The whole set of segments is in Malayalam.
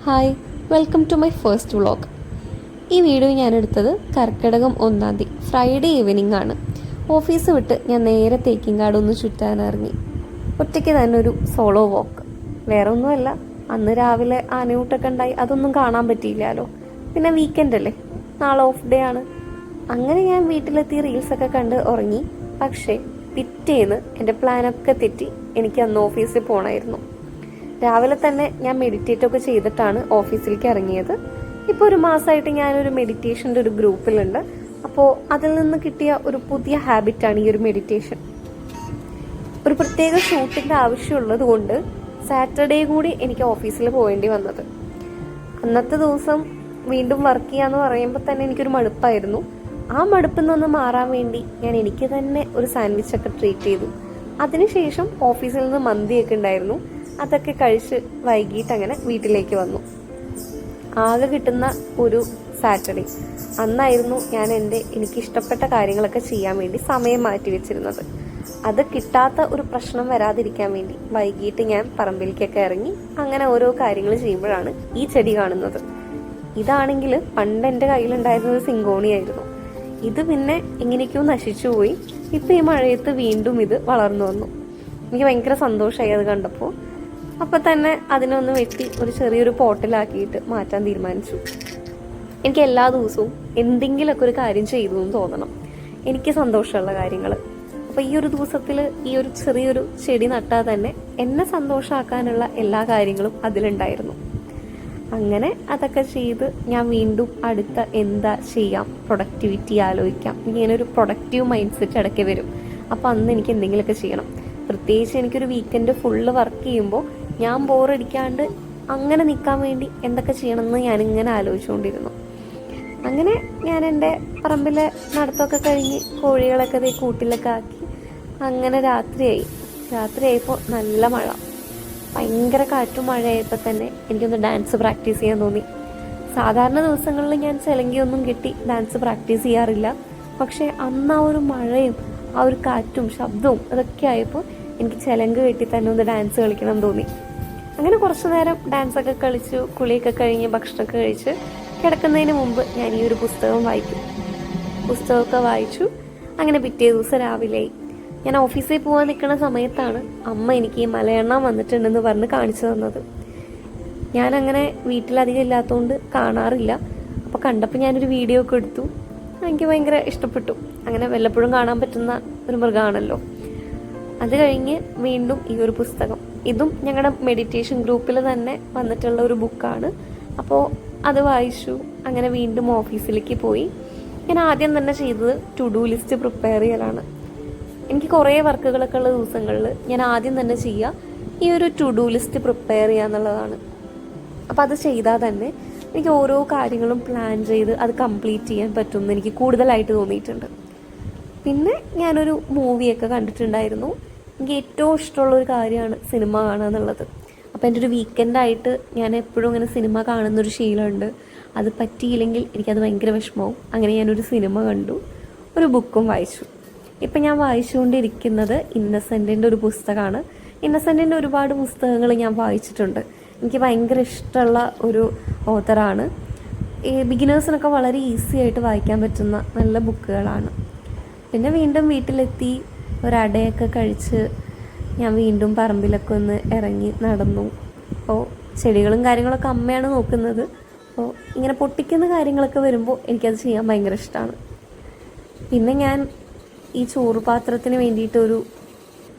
Hi, welcome to my first vlog. ഈ വീഡിയോ ഞാൻ എടുത്തത് കർക്കിടകം 1 ഫ്രൈഡേ ഈവനിങ് ആണ്. ഓഫീസ് വിട്ട് ഞാൻ നേരെ തേക്കിൻകാട് ഒന്ന് ചുറ്റാനിറങ്ങി. ഒറ്റയ്ക്ക് തന്നെ ഒരു സോളോ വോക്ക്. വേറെ ഒന്നുമല്ല, അന്ന് രാവിലെ ആനയൂട്ടൊക്കെ ഉണ്ടായി, അതൊന്നും കാണാൻ പറ്റിയില്ലല്ലോ. പിന്നെ വീക്കെൻഡ് അല്ലേ, നാളെ ഓഫ് ഡേ ആണ്. അങ്ങനെ ഞാൻ വീട്ടിലെത്തി റീൽസൊക്കെ കണ്ട് ഉറങ്ങി. പക്ഷേ പിറ്റേന്ന് എൻ്റെ പ്ലാനൊക്കെ തെറ്റി. എനിക്ക് അന്ന് ഓഫീസിൽ പോകണമായിരുന്നു. രാവിലെ തന്നെ ഞാൻ മെഡിറ്റേറ്റ് ഒക്കെ ചെയ്തിട്ടാണ് ഓഫീസിലേക്ക് ഇറങ്ങിയത്. ഇപ്പോൾ ഒരു മാസമായിട്ട് ഞാനൊരു മെഡിറ്റേഷൻ്റെ ഒരു ഗ്രൂപ്പിലുണ്ട്. അപ്പോൾ അതിൽ നിന്ന് കിട്ടിയ ഒരു പുതിയ ഹാബിറ്റാണ് ഈ ഒരു മെഡിറ്റേഷൻ. ഒരു പ്രത്യേക ഷൂട്ടിൻ്റെ ആവശ്യമുള്ളത് കൊണ്ട് സാറ്റർഡേ കൂടി എനിക്ക് ഓഫീസിൽ പോകേണ്ടി വന്നത്. അന്നത്തെ ദിവസം വീണ്ടും വർക്ക് ചെയ്യാന്ന് പറയുമ്പോൾ തന്നെ എനിക്കൊരു മടുപ്പായിരുന്നു. ആ മടുപ്പിൽ നിന്ന് മാറാൻ വേണ്ടി ഞാൻ എനിക്ക് തന്നെ ഒരു സാൻഡ്വിച്ചൊക്കെ ട്രീറ്റ് ചെയ്തു. അതിനുശേഷം ഓഫീസിൽ നിന്ന് മന്തിയൊക്കെ ഉണ്ടായിരുന്നു. അതൊക്കെ കഴിച്ച് വൈകിട്ട് അങ്ങനെ വീട്ടിലേക്ക് വന്നു. ആകെ കിട്ടുന്ന ഒരു സാറ്റർഡേ അന്നായിരുന്നു ഞാൻ എനിക്കിഷ്ടപ്പെട്ട കാര്യങ്ങളൊക്കെ ചെയ്യാൻ വേണ്ടി സമയം മാറ്റി വെച്ചിരുന്നത്. അത് കിട്ടാത്ത ഒരു പ്രശ്നം വരാതിരിക്കാൻ വേണ്ടി വൈകിട്ട് ഞാൻ പറമ്പിലേക്കൊക്കെ ഇറങ്ങി അങ്ങനെ ഓരോ കാര്യങ്ങൾ ചെയ്യുമ്പോഴാണ് ഈ ചെടി കാണുന്നത്. ഇതാണെങ്കിൽ പണ്ട് എൻ്റെ കയ്യിലുണ്ടായിരുന്നത് സിങ്കോണിയായിരുന്നു. ഇത് പിന്നെ എങ്ങനെയൊക്കെയോ നശിച്ചുപോയി. ഇപ്പം ഈ മഴയത്ത് വീണ്ടും ഇത് വളർന്നു വന്നു. എനിക്ക് ഭയങ്കര സന്തോഷമായി അത് കണ്ടപ്പോൾ. അപ്പം തന്നെ അതിനൊന്ന് വെട്ടി ഒരു ചെറിയൊരു പോട്ടിലാക്കിയിട്ട് മാറ്റാൻ തീരുമാനിച്ചു. എനിക്ക് എല്ലാ ദിവസവും എന്തെങ്കിലുമൊക്കെ ഒരു കാര്യം ചെയ്തു എന്ന് തോന്നണം, എനിക്ക് സന്തോഷമുള്ള കാര്യങ്ങൾ. അപ്പോൾ ഈ ഒരു ദിവസത്തിൽ ഈ ഒരു ചെറിയൊരു ചെടി നട്ടാൽ തന്നെ എന്നെ സന്തോഷമാക്കാനുള്ള എല്ലാ കാര്യങ്ങളും അതിലുണ്ടായിരുന്നു. അങ്ങനെ അതൊക്കെ ചെയ്ത് ഞാൻ വീണ്ടും അടുത്ത എന്താ ചെയ്യാം, പ്രൊഡക്ടിവിറ്റി ആലോചിക്കാം. ഇങ്ങനൊരു പ്രൊഡക്റ്റീവ് മൈൻഡ് സെറ്റ് ഇടയ്ക്ക് വരും. അപ്പോൾ അന്ന് എനിക്ക് എന്തെങ്കിലുമൊക്കെ ചെയ്യണം. പ്രത്യേകിച്ച് എനിക്കൊരു വീക്കെൻഡ് ഫുള്ള് വർക്ക് ചെയ്യുമ്പോൾ ഞാൻ ബോറടിക്കാണ്ട് അങ്ങനെ നിൽക്കാൻ വേണ്ടി എന്തൊക്കെ ചെയ്യണമെന്ന് ഞാനിങ്ങനെ ആലോചിച്ചുകൊണ്ടിരുന്നു. അങ്ങനെ ഞാൻ എൻ്റെ പറമ്പിലെ നടത്തമൊക്കെ കഴിഞ്ഞ് കോഴികളൊക്കെ കൂട്ടിലൊക്കെ ആക്കി അങ്ങനെ രാത്രിയായപ്പോൾ നല്ല മഴ, ഭയങ്കര കാറ്റും മഴയായപ്പോൾ തന്നെ എനിക്കൊന്ന് ഡാൻസ് പ്രാക്ടീസ് ചെയ്യാൻ തോന്നി. സാധാരണ ദിവസങ്ങളിൽ ഞാൻ ചെലങ്കിയൊന്നും കെട്ടി ഡാൻസ് പ്രാക്ടീസ് ചെയ്യാറില്ല. പക്ഷേ അന്ന് ആ ഒരു മഴയും ആ ഒരു കാറ്റും ശബ്ദവും അതൊക്കെ ആയപ്പോൾ എനിക്ക് ചെലങ്ക് കെട്ടി തന്നെ ഒന്ന് ഡാൻസ് കളിക്കണം തോന്നി. അങ്ങനെ കുറച്ചു നേരം ഡാൻസൊക്കെ കളിച്ചു. കുളിയൊക്കെ കഴിഞ്ഞ് ഭക്ഷണമൊക്കെ കഴിച്ച് കിടക്കുന്നതിന് മുമ്പ് ഞാൻ ഈ ഒരു പുസ്തകമൊക്കെ വായിച്ചു. അങ്ങനെ പിറ്റേ ദിവസം രാവിലെയായി. ഞാൻ ഓഫീസിൽ പോകാൻ നിൽക്കുന്ന സമയത്താണ് അമ്മ എനിക്ക് ഈ മലയെണ്ണ വന്നിട്ടുണ്ടെന്ന് പറഞ്ഞ് കാണിച്ചു തന്നത്. ഞാനങ്ങനെ വീട്ടിലധികം ഇല്ലാത്തതുകൊണ്ട് കാണാറില്ല. അപ്പോൾ കണ്ടപ്പോൾ ഞാനൊരു വീഡിയോ ഒക്കെ എടുത്തു. എനിക്ക് ഭയങ്കര ഇഷ്ടപ്പെട്ടു. അങ്ങനെ വല്ലപ്പോഴും കാണാൻ പറ്റുന്ന ഒരു മൃഗമാണല്ലോ. അത് കഴിഞ്ഞ് വീണ്ടും ഈ ഒരു പുസ്തകം, ഇതും ഞങ്ങളുടെ മെഡിറ്റേഷൻ ഗ്രൂപ്പിൽ തന്നെ വന്നിട്ടുള്ള ഒരു ബുക്കാണ്. അപ്പോൾ അത് വായിച്ചു. അങ്ങനെ വീണ്ടും ഓഫീസിലേക്ക് പോയി. ഞാൻ ആദ്യം തന്നെ ചെയ്തത് ടു ഡു ലിസ്റ്റ് പ്രിപ്പയർ ചെയ്യലാണ്. എനിക്ക് കുറേ വർക്കുകളൊക്കെ ഉള്ള ദിവസങ്ങളിൽ ഞാൻ ആദ്യം തന്നെ ചെയ്യുക ഈ ഒരു ടു ഡു ലിസ്റ്റ് പ്രിപ്പയർ ചെയ്യുക എന്നുള്ളതാണ്. അപ്പോൾ അത് ചെയ്താൽ തന്നെ എനിക്ക് ഓരോ കാര്യങ്ങളും പ്ലാൻ ചെയ്ത് അത് കംപ്ലീറ്റ് ചെയ്യാൻ പറ്റുമെന്ന് എനിക്ക് കൂടുതലായിട്ട് തോന്നിയിട്ടുണ്ട്. പിന്നെ ഞാനൊരു മൂവിയൊക്കെ കണ്ടിട്ടുണ്ടായിരുന്നു. എനിക്ക് ഏറ്റവും ഇഷ്ടമുള്ളൊരു കാര്യമാണ് സിനിമ കാണുക എന്നുള്ളത്. അപ്പോൾ എൻ്റെ ഒരു വീക്കെൻഡായിട്ട് ഞാൻ എപ്പോഴും ഇങ്ങനെ സിനിമ കാണുന്നൊരു ശീലമുണ്ട്. അത് പറ്റിയില്ലെങ്കിൽ എനിക്കത് ഭയങ്കര വിഷമവും. അങ്ങനെ ഞാനൊരു സിനിമ കണ്ടു, ഒരു ബുക്കും വായിച്ചു. ഇപ്പം ഞാൻ വായിച്ചുകൊണ്ടിരിക്കുന്നത് ഇന്നസെൻറ്റിൻ്റെ ഒരു പുസ്തകമാണ്. ഇന്നസെൻറ്റിൻ്റെ ഒരുപാട് പുസ്തകങ്ങൾ ഞാൻ വായിച്ചിട്ടുണ്ട്. എനിക്ക് ഭയങ്കര ഇഷ്ടമുള്ള ഒരു ഓതറാണ്. ഈ ബിഗിനേഴ്സിനൊക്കെ വളരെ ഈസി ആയിട്ട് വായിക്കാൻ പറ്റുന്ന നല്ല ബുക്കുകളാണ്. പിന്നെ വീണ്ടും വീട്ടിലെത്തി ഒരടയൊക്കെ കഴിച്ച് ഞാൻ വീണ്ടും പറമ്പിലൊക്കെ ഒന്ന് ഇറങ്ങി നടന്നു. അപ്പോൾ ചെടികളും കാര്യങ്ങളൊക്കെ അമ്മയാണ് നോക്കുന്നത്. അപ്പോൾ ഇങ്ങനെ പൊട്ടിക്കുന്ന കാര്യങ്ങളൊക്കെ വരുമ്പോൾ എനിക്കത് ചെയ്യാൻ ഭയങ്കര ഇഷ്ടമാണ്. പിന്നെ ഞാൻ ഈ ചോറ് പാത്രത്തിന് വേണ്ടിയിട്ടൊരു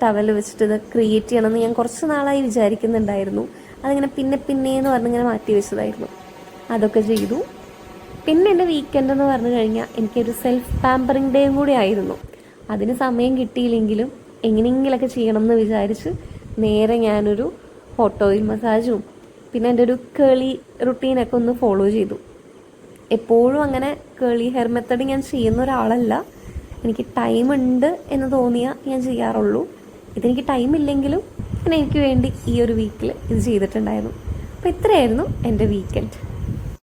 ടവൽ വെച്ചിട്ട് ഇത് ക്രിയേറ്റ് ചെയ്യണമെന്ന് ഞാൻ കുറച്ച് നാളായി വിചാരിക്കുന്നുണ്ടായിരുന്നു. അതിങ്ങനെ പിന്നെയെന്ന് പറഞ്ഞിങ്ങനെ മാറ്റി വെച്ചതായിരുന്നു. അതൊക്കെ ചെയ്തു. പിന്നെ എൻ്റെ വീക്കെൻഡ് എന്ന് പറഞ്ഞു കഴിഞ്ഞാൽ എനിക്കൊരു സെൽഫ് പാമ്പറിങ് ഡേയും കൂടി ആയിരുന്നു. അതിന് സമയം കിട്ടിയില്ലെങ്കിലും എങ്ങനെയെങ്കിലൊക്കെ ചെയ്യണം എന്ന് വിചാരിച്ച് നേരെ ഞാനൊരു ഹോട്ട് ഓയിൽ മസാജും പിന്നെ എൻ്റെ ഒരു കേളി റുട്ടീനൊക്കെ ഒന്ന് ഫോളോ ചെയ്തു. എപ്പോഴും അങ്ങനെ കേളി ഹെയർ മെത്തഡ് ഞാൻ ചെയ്യുന്ന ഒരാളല്ല. എനിക്ക് ടൈം ഉണ്ട് എന്ന് തോന്നിയാൽ ഞാൻ ചെയ്യാറുള്ളൂ. ഇതെനിക്ക് ടൈം ഇല്ലെങ്കിലും ഞാൻ എനിക്ക് വേണ്ടി ഈ ഒരു വീക്കിൽ ഇത് ചെയ്തിട്ടുണ്ടായിരുന്നു. അപ്പോൾ ഇത്രയായിരുന്നു എൻ്റെ വീക്കെൻഡ്.